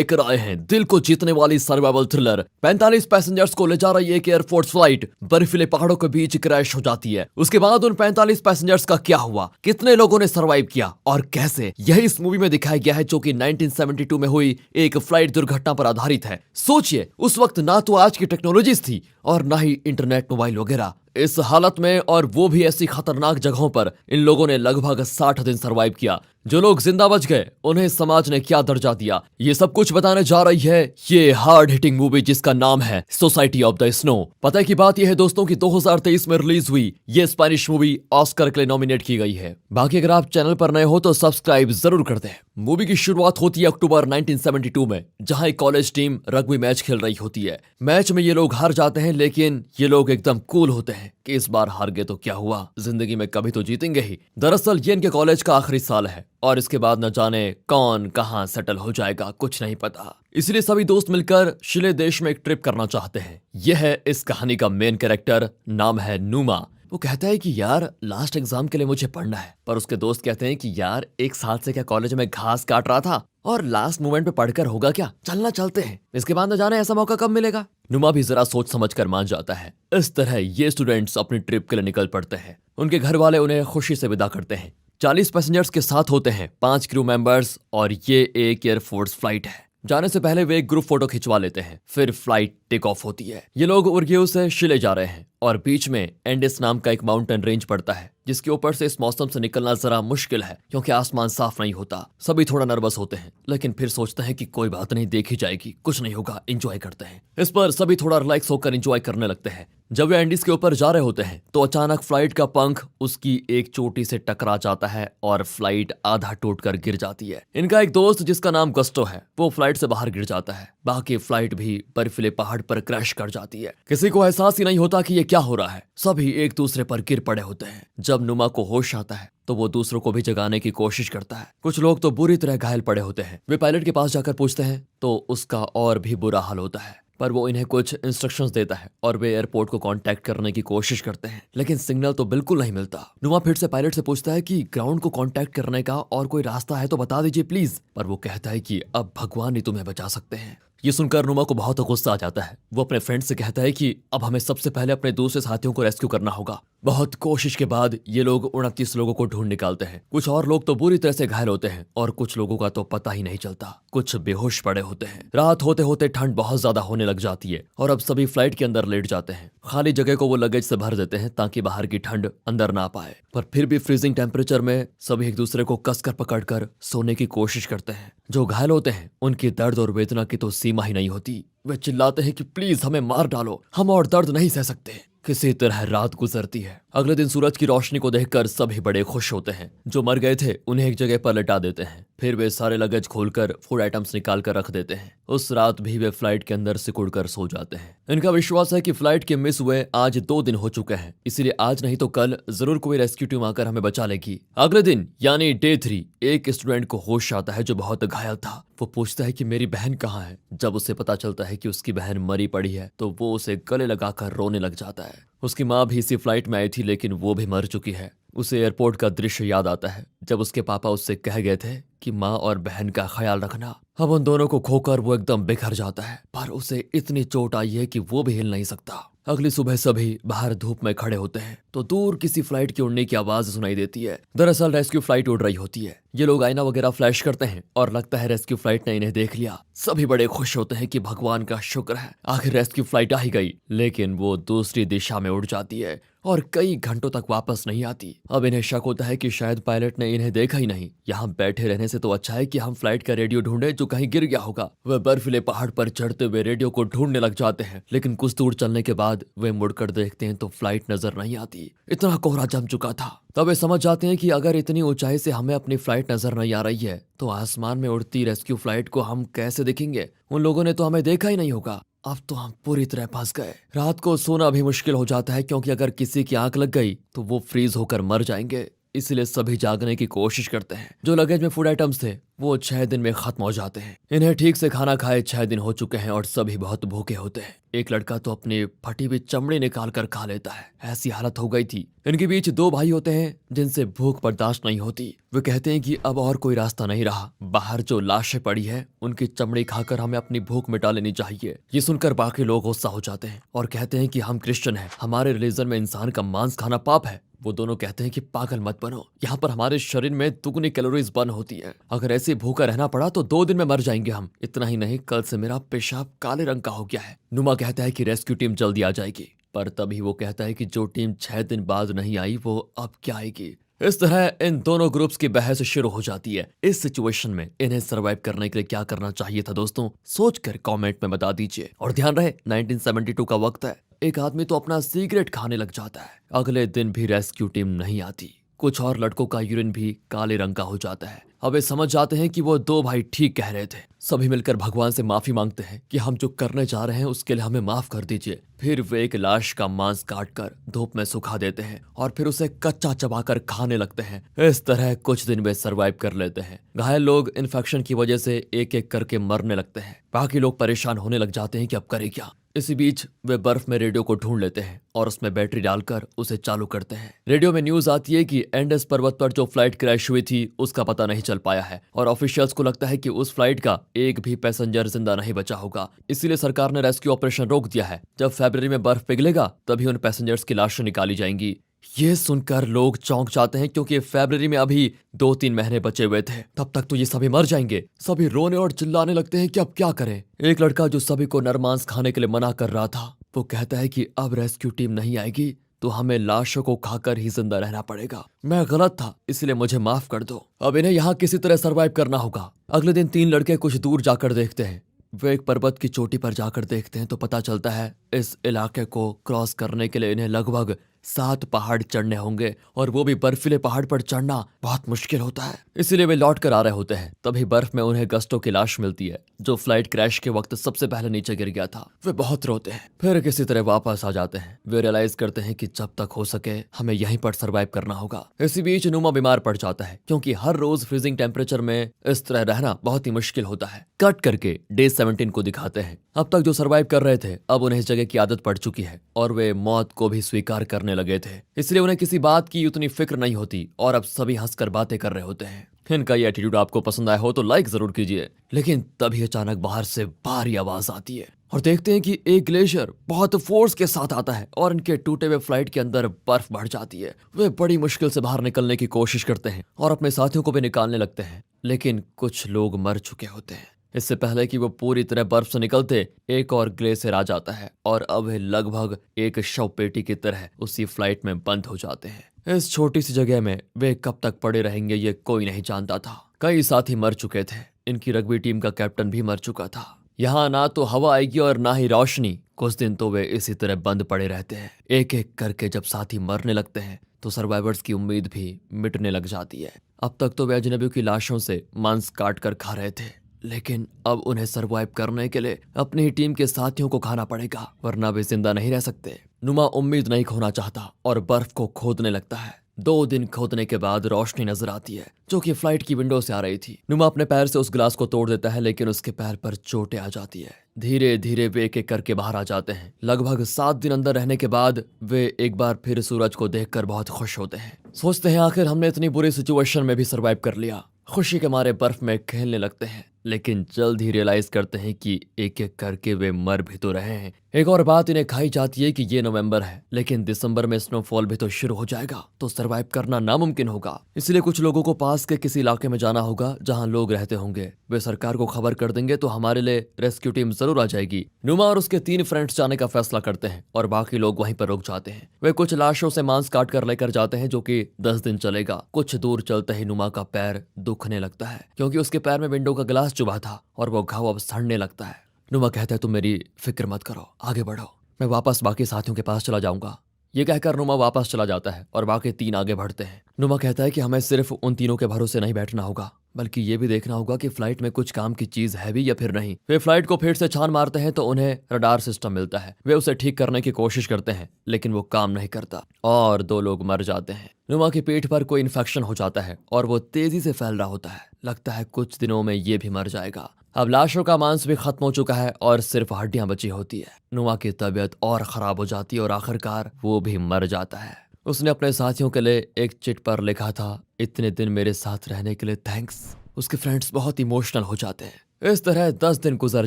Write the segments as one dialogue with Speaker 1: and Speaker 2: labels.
Speaker 1: लेकर आए हैं दिल को जीतने वाली सर्वाइवल थ्रिलर। 45 पैसेंजर्स को ले जा रही एक एयरफोर्स फ्लाइट बर्फीले पहाड़ों के बीच क्रैश हो जाती है। उसके बाद उन 45 पैसेंजर्स का क्या हुआ, कितने लोगों ने सरवाइव किया और कैसे, यही इस मूवी में दिखाया गया है, जो कि 1972 में हुई एक फ्लाइट दुर्घटना पर आधारित है। सोचिए, उस वक्त ना तो आज की टेक्नोलॉजीज थी और ना ही इंटरनेट, मोबाइल वगैरह। इस हालत में, और वो भी ऐसी खतरनाक जगहों पर, इन लोगों ने लगभग 60 दिन सरवाइव किया। जो लोग जिंदा बच गए उन्हें समाज ने क्या दर्जा दिया, ये सब कुछ बताने जा रही है ये हार्ड हिटिंग मूवी, जिसका नाम है सोसाइटी ऑफ द स्नो। पता की बात यह है दोस्तों कि 2023 में रिलीज हुई ये स्पेनिश मूवी ऑस्कर के लिए नॉमिनेट की गई है। बाकी अगर आप चैनल पर नए हो तो सब्सक्राइब जरूर कर दें। मूवी की शुरुआत होती है अक्टूबर 1972 में, जहां एक कॉलेज टीम रग्बी मैच खेल रही होती है। मैच में ये लोग हार जाते हैं, लेकिन ये लोग एकदम कूल होते हैं कि इस बार हार गए तो क्या हुआ, जिंदगी में कभी तो जीतेंगे ही। दरअसल ये इनके कॉलेज का आखिरी साल है और इसके बाद न जाने कौन कहां सेटल हो जाएगा, कुछ नहीं पता। इसलिए सभी दोस्त मिलकर शिले देश में एक ट्रिप करना चाहते हैं। यह है इस कहानी का मेन कैरेक्टर, नाम है नुमा। वो कहता है कि यार लास्ट एग्जाम के लिए मुझे पढ़ना है, पर उसके दोस्त कहते हैं कि यार एक साल से क्या कॉलेज में घास काट रहा था और लास्ट मोमेंट पे पढ़कर होगा क्या, चलना चलते हैं, इसके बाद न जाने ऐसा मौका कब मिलेगा। नुमा भी जरा सोच समझ कर मान जाता है। इस तरह ये स्टूडेंट्स अपनी ट्रिप के लिए निकल पड़ते हैं। उनके घर वाले उन्हें खुशी से विदा करते हैं। 40 पैसेंजर्स के साथ होते हैं 5 क्रू मेंबर्स और ये एक एयरफोर्स फ्लाइट है। जाने से पहले वे एक ग्रुप फोटो खिंचवा लेते हैं, फिर फ्लाइट टेक ऑफ होती है। ये लोग उर्गियो से शिले जा रहे हैं और बीच में एंडेस नाम का एक माउंटेन रेंज पड़ता है, जिसके ऊपर से इस मौसम से निकलना जरा मुश्किल है क्योंकि आसमान साफ नहीं होता। सभी थोड़ा नर्वस होते हैं, लेकिन फिर सोचते हैं कि कोई बात नहीं, देखी जाएगी, कुछ नहीं होगा, एंजॉय करते हैं। इस पर सभी थोड़ा रिलैक्स होकर एंजॉय करने लगते हैं। जब वे एंडीज के ऊपर जा रहे होते हैं तो अचानक फ्लाइट का पंख उसकी एक चोटी से टकरा जाता है और फ्लाइट आधा टूटकर गिर जाती है। इनका एक दोस्त जिसका नाम गस्टो है, वो फ्लाइट से बाहर गिर जाता है। बाकी फ्लाइट भी बर्फीले पहाड़ पर क्रैश कर जाती है। किसी को एहसास ही नहीं होता कि ये क्या हो रहा है, सभी एक दूसरे पर गिर पड़े होते हैं। जब नुमा को होश आता है तो वो दूसरों को भी जगाने की कोशिश करता है। कुछ लोग तो बुरी तरह घायल पड़े होते हैं। वे पायलट के पास जाकर पूछते हैं तो उसका और भी बुरा हाल होता है, पर वो इन्हें कुछ इंस्ट्रक्शंस देता है और वे एयरपोर्ट को कांटेक्ट करने की कोशिश करते हैं, लेकिन सिग्नल तो बिल्कुल नहीं मिलता। नुमा फिर से पायलट से पूछता है कि ग्राउंड को कांटेक्ट करने का और कोई रास्ता है तो बता दीजिए प्लीज, पर वो कहता है कि अब भगवान ही तुम्हें बचा सकते हैं। ये सुनकर नुमा को बहुत गुस्सा आ जाता है। वो अपने फ्रेंड से कहता है कि अब हमें सबसे पहले अपने दूसरे साथियों को रेस्क्यू करना होगा। बहुत कोशिश के बाद ये लोग 29 लोगों को ढूंढ निकालते हैं। कुछ और लोग तो बुरी तरह से घायल होते हैं और कुछ लोगों का तो पता ही नहीं चलता, कुछ बेहोश पड़े होते हैं। रात होते होते ठंड बहुत ज्यादा होने लग जाती है और अब सभी फ्लाइट के अंदर लेट जाते हैं। खाली जगह को वो लगेज से भर देते हैं ताकि बाहर की ठंड अंदर ना पाए, पर फिर भी फ्रीजिंग टेम्परेचर में सभी एक दूसरे को कसकर पकड़कर सोने की कोशिश करते हैं। जो घायल होते हैं उनकी दर्द और वेदना की तो सीमा ही नहीं होती। वे चिल्लाते हैं कि प्लीज हमें मार डालो, हम और दर्द नहीं सह सकते। किसी तरह रात गुजरती है। अगले दिन सूरज की रोशनी को देखकर सभी बड़े खुश होते हैं। जो मर गए थे उन्हें एक जगह पर लिटा देते हैं, फिर वे सारे लगेज खोलकर फूड आइटम्स निकाल कर रख देते हैं। उस रात भी वे फ्लाइट के अंदर सिकुड़कर सो जाते हैं। इनका विश्वास है कि फ्लाइट के मिस हुए आज 2 दिन हो चुके हैं, इसीलिए आज नहीं तो कल जरूर कोई रेस्क्यू टीम आकर हमें बचा लेगी। अगले दिन यानी डे 3, एक स्टूडेंट को होश आता है जो बहुत घायल था। वो पूछता है कि मेरी बहन कहाँ है। जब उसे पता चलता है कि उसकी बहन मरी पड़ी है तो वो उसे गले लगाकर रोने लग जाता है। उसकी माँ भी इसी फ्लाइट में आई थी, लेकिन वो भी मर चुकी है। उसे एयरपोर्ट का दृश्य याद आता है जब उसके पापा उससे कह गए थे कि माँ और बहन का ख्याल रखना। अब उन दोनों को खोकर वो एकदम बिखर जाता है, पर उसे इतनी चोट आई है कि वो भी हिल नहीं सकता। अगली सुबह सभी बाहर धूप में खड़े होते हैं तो दूर किसी फ्लाइट के उड़ने की आवाज सुनाई देती है। दरअसल रेस्क्यू फ्लाइट उड़ रही होती है। ये लोग आईना वगैरह फ्लैश करते हैं और लगता है रेस्क्यू फ्लाइट ने इन्हें देख लिया। सभी बड़े खुश होते हैं कि भगवान का शुक्र है, आखिर रेस्क्यू फ्लाइट आ ही गई। लेकिन वो दूसरी दिशा में उड़ जाती है और कई घंटों तक वापस नहीं आती। अब इन्हें शक होता है कि शायद पायलट ने इन्हें देखा ही नहीं। यहाँ बैठे रहने से तो अच्छा है कि हम फ्लाइट का रेडियो ढूंढे जो कहीं गिर गया होगा। वे बर्फीले पहाड़ पर चढ़ते हुए रेडियो को ढूंढने लग जाते हैं, लेकिन कुछ दूर चलने के बाद वे मुड़कर देखते हैं तो फ्लाइट नजर नहीं आती। इतना कोहरा जम चुका था। तब वे समझ जाते हैं कि अगर इतनी ऊंचाई से हमें अपनी फ्लाइट नजर नहीं आ रही है तो आसमान में उड़ती रेस्क्यू फ्लाइट को हम कैसे दिखेंगे। उन लोगों ने तो हमें देखा ही नहीं होगा। अब तो हम पूरी तरह फंस गए। रात को सोना भी मुश्किल हो जाता है क्योंकि अगर किसी की आंख लग गई तो वो फ्रीज होकर मर जाएंगे। इसलिए सभी जागने की कोशिश करते हैं। जो लगेज में फूड आइटम्स थे वो 6 दिन में खत्म हो जाते हैं। इन्हें ठीक से खाना खाए 6 दिन हो चुके हैं और सभी बहुत भूखे होते हैं। एक लड़का तो अपनी फटी हुई चमड़ी निकाल कर खा लेता है, ऐसी हालत हो गई थी। इनके बीच 2 भाई होते हैं जिनसे भूख बर्दाश्त नहीं होती। वे कहते हैं कि अब और कोई रास्ता नहीं रहा, बाहर जो लाशें पड़ी है उनकी चमड़ी खाकर हमें अपनी भूख मिटा लेनी चाहिए। ये सुनकर बाकी लोग गुस्सा हो जाते हैं और कहते हैं कि हम क्रिश्चियन हैं, हमारे रिलीजन में इंसान का मांस खाना पाप है। वो दोनों कहते हैं कि पागल मत बनो, यहाँ पर हमारे शरीर में दुगनी कैलोरीज बर्न होती है। अगर ऐसे भूखा रहना पड़ा तो 2 दिन में मर जाएंगे हम। इतना ही नहीं, कल से मेरा पेशाब काले रंग का हो गया है। नुमा कहता है कि रेस्क्यू टीम जल्दी आ जाएगी, पर तभी वो कहता है कि जो टीम 6 दिन बाद नहीं आई वो अब क्या आएगी। इस तरह इन दोनों ग्रुप्स की बहस शुरू हो जाती है। इस सिचुएशन में इन्हें सरवाइव करने के लिए क्या करना चाहिए था दोस्तों, सोचकर कमेंट में बता दीजिए। और ध्यान रहे 1972 का वक्त है। एक आदमी तो अपना सिगरेट खाने लग जाता है, अगले दिन भी रेस्क्यू टीम नहीं आती। कुछ और लड़कों का यूरिन भी काले रंग का हो जाता है। अब वे समझ जाते हैं कि वो 2 भाई ठीक कह रहे थे। सभी मिलकर भगवान से माफी मांगते हैं कि हम जो करने जा रहे हैं उसके लिए हमें माफ कर दीजिए। फिर वे एक लाश का मांस काटकर धूप में सुखा देते हैं और फिर उसे कच्चा चबाकर खाने लगते हैं। इस तरह कुछ दिन वे सरवाइव कर लेते हैं। घायल लोग इन्फेक्शन की वजह से एक एक करके मरने लगते हैं। बाकी लोग परेशान होने लग जाते हैं कि अब करें क्या। इसी बीच वे बर्फ में रेडियो को ढूंढ लेते हैं और उसमें बैटरी डालकर उसे चालू करते हैं। रेडियो में न्यूज आती है कि एंडेस पर्वत पर जो फ्लाइट क्रैश हुई थी उसका पता नहीं चल पाया है और ऑफिशियल्स को लगता है कि उस फ्लाइट का एक भी पैसेंजर जिंदा नहीं बचा होगा। इसीलिए सरकार ने रेस्क्यू ऑपरेशन रोक दिया है। जब फरवरी में बर्फ पिघलेगा तभी उन पैसेंजर्स की लाशें निकाली जाएंगी। ये सुनकर लोग चौंक जाते हैं क्योंकि फरवरी में अभी 2-3 महीने बचे हुए थे। तब तक तो ये सभी मर जाएंगे। सभी रोने और चिल्लाने लगते हैं कि अब क्या करें। एक लड़का जो सभी को नरमांस खाने के लिए मना कर रहा था वो कहता है कि अब रेस्क्यू टीम नहीं आएगी तो हमें लाशों को खाकर ही जिंदा रहना पड़ेगा। मैं गलत था, इसलिए मुझे माफ कर दो। अब इन्हें यहाँ किसी तरह सरवाइव करना होगा। अगले दिन 3 लड़के कुछ दूर जाकर देखते हैं। वे एक पर्वत की चोटी पर जाकर देखते हैं तो पता चलता है इस इलाके को क्रॉस करने के लिए इन्हें लगभग 7 पहाड़ चढ़ने होंगे और वो भी बर्फीले पहाड़ पर चढ़ना बहुत मुश्किल होता है। इसीलिए वे लौट कर आ रहे होते हैं। तभी बर्फ में उन्हें गस्टो की लाश मिलती है जो फ्लाइट क्रैश के वक्त सबसे पहले नीचे गिर गया था। वे बहुत रोते हैं, फिर किसी तरह वापस आ जाते हैं। वे रियलाइज करते हैं कि जब तक हो सके हमें यहीं पर सर्वाइव करना होगा। इसी बीच नुमा बीमार पड़ जाता है क्योंकि हर रोज फ्रीजिंग टेम्परेचर में इस तरह रहना बहुत ही मुश्किल होता है। कट करके डे 17 को दिखाते हैं। अब तक जो सर्वाइव कर रहे थे अब उन्हें इस जगह की आदत पड़ चुकी है और वे मौत को भी स्वीकार करने लगे थे। इसलिए उन्हें किसी बात की उतनी फिक्र नहीं होती और अब सभी हंसकर बातें कर रहे होते हैं। इनका ये एटीट्यूड आपको पसंद आया हो तो लाइक जरूर कीजिए। लेकिन तभी अचानक बाहर से भारी आवाज आती है और देखते हैं कि एक ग्लेशियर बहुत फोर्स के साथ आता है और इनके टूटे हुए फ्लाइट के अंदर बर्फ बढ़ जाती है। वे बड़ी मुश्किल से बाहर निकलने की कोशिश करते हैं और अपने साथियों को भी निकालने लगते हैं, लेकिन कुछ लोग मर चुके होते हैं। इससे पहले कि वो पूरी तरह बर्फ से निकलते एक और ग्लेशियर आ जाता है और अब वे लगभग एक शव पेटी की तरह उसी फ्लाइट में बंद हो जाते हैं। इस छोटी सी जगह में वे कब तक पड़े रहेंगे ये कोई नहीं जानता था। कई साथी मर चुके थे। इनकी रग्बी टीम का कैप्टन भी मर चुका था। यहाँ ना तो हवा आएगी और ना ही रोशनी। कुछ दिन तो वे इसी तरह बंद पड़े रहते हैं। एक एक करके जब साथी मरने लगते हैं तो सर्वाइवर्स की उम्मीद भी मिटने लग जाती है। अब तक तो वे अजनबियों की लाशों से मांस काट कर खा रहे थे, लेकिन अब उन्हें सरवाइव करने के लिए अपनी ही टीम के साथियों को खाना पड़ेगा, वरना वे जिंदा नहीं रह सकते। नुमा उम्मीद नहीं खोना चाहता और बर्फ को खोदने लगता है। 2 दिन खोदने के बाद रोशनी नजर आती है जो कि फ्लाइट की विंडो से आ रही थी। नुमा अपने पैर से उस ग्लास को तोड़ देता है, लेकिन उसके पैर पर चोटें आ जाती है। धीरे धीरे वे एक एक करके बाहर आ जाते हैं। लगभग 7 दिन अंदर रहने के बाद वे एक बार फिर सूरज को देखकर बहुत खुश होते हैं। सोचते हैं आखिर हमने इतनी बुरी सिचुएशन में भी सरवाइव कर लिया। खुशी के मारे बर्फ में खेलने लगते हैं, लेकिन जल्द ही रियलाइज करते हैं कि एक एक करके वे मर भी तो रहे हैं। एक और बात इन्हें खाई जाती है कि ये नवंबर है, लेकिन दिसंबर में स्नोफॉल भी तो शुरू हो जाएगा, तो सरवाइव करना नामुमकिन होगा। इसलिए कुछ लोगों को पास के किसी इलाके में जाना होगा जहां लोग रहते होंगे। वे सरकार को खबर कर देंगे तो हमारे लिए रेस्क्यू टीम जरूर आ जाएगी। नुमा और उसके 3 फ्रेंड्स जाने का फैसला करते हैं और बाकी लोग वहीं पर रुक जाते हैं। वे कुछ लाशों से मांस काट कर लेकर जाते हैं जो कि 10 दिन चलेगा। कुछ दूर चलते ही नुमा का पैर दुखने लगता है क्योंकि उसके पैर में विंडो का ग्लास चुभा था और वो घाव अब सड़ने लगता है। नुमा कहता है तुम मेरी फिक्र मत करो, आगे बढ़ो, मैं वापस बाकी साथियों के पास चला जाऊंगा। ये कहकर नुमा वापस चला जाता है और बाकी 3 आगे बढ़ते हैं। नुमा कहता है कि हमें सिर्फ उन तीनों के भरोसे नहीं बैठना होगा, बल्कि ये भी देखना होगा कि फ्लाइट में कुछ काम की चीज है भी या फिर नहीं। वे फ्लाइट को फिर से छान मारते हैं तो उन्हें रडार सिस्टम मिलता है। वे उसे ठीक करने की कोशिश करते हैं लेकिन वो काम नहीं करता और 2 लोग मर जाते हैं। नुमा की पीठ पर कोई इन्फेक्शन हो जाता है और वो तेजी से फैल रहा होता है। लगता है कुछ दिनों में ये भी मर जाएगा। अब लाशों का मांस भी खत्म हो चुका है और सिर्फ हड्डियां बची होती है। नुमा की तबीयत और खराब हो जाती है और आखिरकार वो भी मर जाता है। उसने अपने साथियों के लिए एक चिट पर लिखा था, इतने दिन मेरे साथ रहने के लिए थैंक्स। उसके फ्रेंड्स बहुत इमोशनल हो जाते हैं। इस तरह 10 दिन गुजर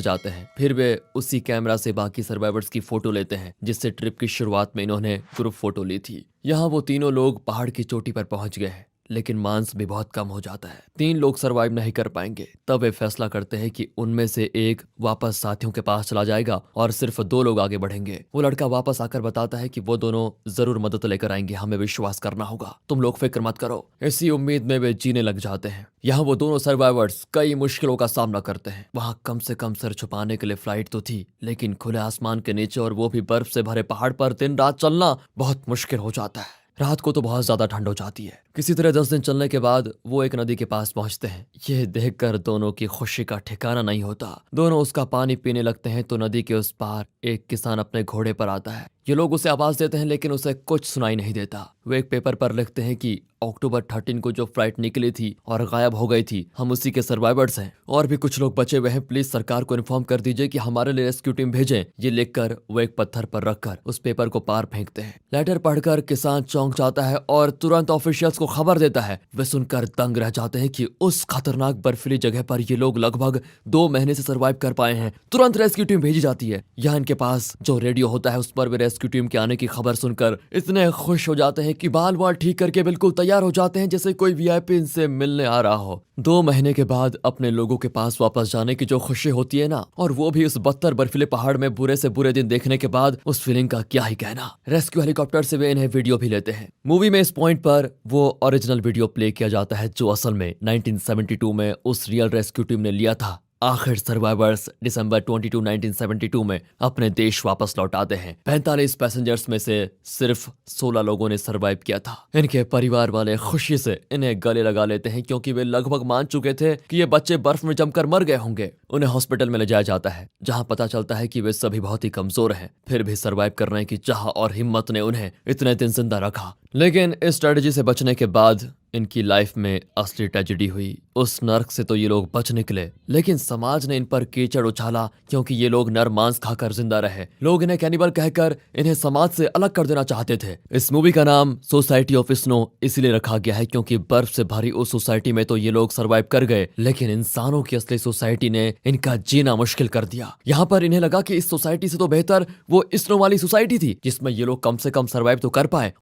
Speaker 1: जाते हैं। फिर वे उसी कैमरा से बाकी सर्वाइवर्स की फोटो लेते हैं जिससे ट्रिप की शुरुआत में इन्होंने ग्रुप फोटो ली थी। यहाँ वो तीनों लोग पहाड़ की चोटी पर पहुंच गए हैं लेकिन मांस भी बहुत कम हो जाता है। 3 लोग सरवाइव नहीं कर पाएंगे। तब वे फैसला करते हैं कि उनमें से एक वापस साथियों के पास चला जाएगा और सिर्फ 2 लोग आगे बढ़ेंगे। वो लड़का वापस आकर बताता है कि वो दोनों जरूर मदद लेकर आएंगे, हमें विश्वास करना होगा, तुम लोग फिक्र मत करो। इसी उम्मीद में वे जीने लग जाते हैं। यहाँ वो दोनों सर्वाइवर्स कई मुश्किलों का सामना करते हैं। वहाँ कम से कम सर छुपाने के लिए फ्लाइट तो थी लेकिन खुले आसमान के नीचे और वो भी बर्फ से भरे पहाड़ पर दिन रात चलना बहुत मुश्किल हो जाता है। रात को तो बहुत ज्यादा ठंड हो जाती है। किसी तरह 10 दिन चलने के बाद वो एक नदी के पास पहुंचते हैं। यह देखकर दोनों की खुशी का ठिकाना नहीं होता। दोनों उसका पानी पीने लगते हैं तो नदी के उस पार एक किसान अपने घोड़े पर आता है। ये लोग उसे आवाज देते हैं लेकिन उसे कुछ सुनाई नहीं देता। वो एक पेपर पर लिखते हैं कि अक्टूबर 13 को जो फ्लाइट निकली थी और गायब हो गई थी, हम उसी के सर्वाइवर्स हैं। और भी कुछ लोग बचे हुए हैं, प्लीज सरकार को इन्फॉर्म कर दीजिए कि हमारे लिए रेस्क्यू टीम भेजें। ये लिखकर वो एक पत्थर पर रखकर उस पेपर को पार फेंकते हैं। लेटर पढ़कर किसान चौंक जाता है और तुरंत ऑफिशियल्स को खबर देता है। वे सुनकर दंग रह जाते हैं कि उस खतरनाक बर्फीली जगह पर ये लोग लगभग 2 महीने से सर्वाइव कर पाए हैं। तुरंत रेस्क्यू टीम भेजी जाती है। यहाँ इनके पास जो रेडियो होता है उस पर वे रेस्क्यू टीम के आने की खबर सुनकर इतने खुश हो जाते हैं कि बाल बाल ठीक करके बिल्कुल तैयार हो जाते हैं जैसे कोई वीआईपी इनसे मिलने आ रहा हो। 2 महीने के बाद अपने लोगों के पास वापस जाने की जो खुशी होती है ना, और वो भी उस बदतर बर्फीले पहाड़ में बुरे से बुरे दिन देखने के बाद, उस फीलिंग का क्या ही कहना। रेस्क्यू हेलीकॉप्टर से वे इन्हें वीडियो भी लेते हैं। मूवी में इस पॉइंट पर वो ओरिजिनल वीडियो प्ले किया जाता है जो असल में 1972 में उस रियल रेस्क्यू टीम ने लिया था। आखिर सर्वाइवर्स दिसंबर 22, 1972 में अपने देश वापस लौट आते हैं। 45 पैसेंजर्स में से सिर्फ 16 लोगों ने सर्वाइव किया था। इनके परिवार वाले खुशी से इन्हें गले लगा लेते हैं क्योंकि वे लगभग मान चुके थे कि ये बच्चे बर्फ में जमकर मर गए होंगे। उन्हें हॉस्पिटल में ले जाया जाता है जहां पता चलता है कि वे सभी बहुत ही कमजोर हैं। फिर भी सर्वाइव करने की चाह और हिम्मत ने उन्हें इतने दिन जिंदा रखा। लेकिन इस स्ट्रेटजी से बचने के बाद इनकी लाइफ में असली ट्रेजेडी हुई। उस नर्क से तो ये लोग बच निकले लेकिन समाज ने इन पर कीचड़ उछाला क्योंकि ये लोग नर मांस खाकर जिंदा रहे। लोग इन्हें कैनिबल कहकर इन्हें समाज से अलग कर देना चाहते थे। इस मूवी का नाम सोसाइटी ऑफ स्नो इसलिए रखा गया है क्योंकि बर्फ से भरी उस सोसाइटी में तो ये लोग सर्वाइव कर गए लेकिन इंसानों की असली सोसाइटी ने इनका जीना मुश्किल कर दिया। यहाँ पर इन्हें लगा कि इस सोसाइटी से तो बेहतर वो स्नो वाली सोसाइटी थी जिसमें ये लोग कम से कम सर्वाइव तो कर पाए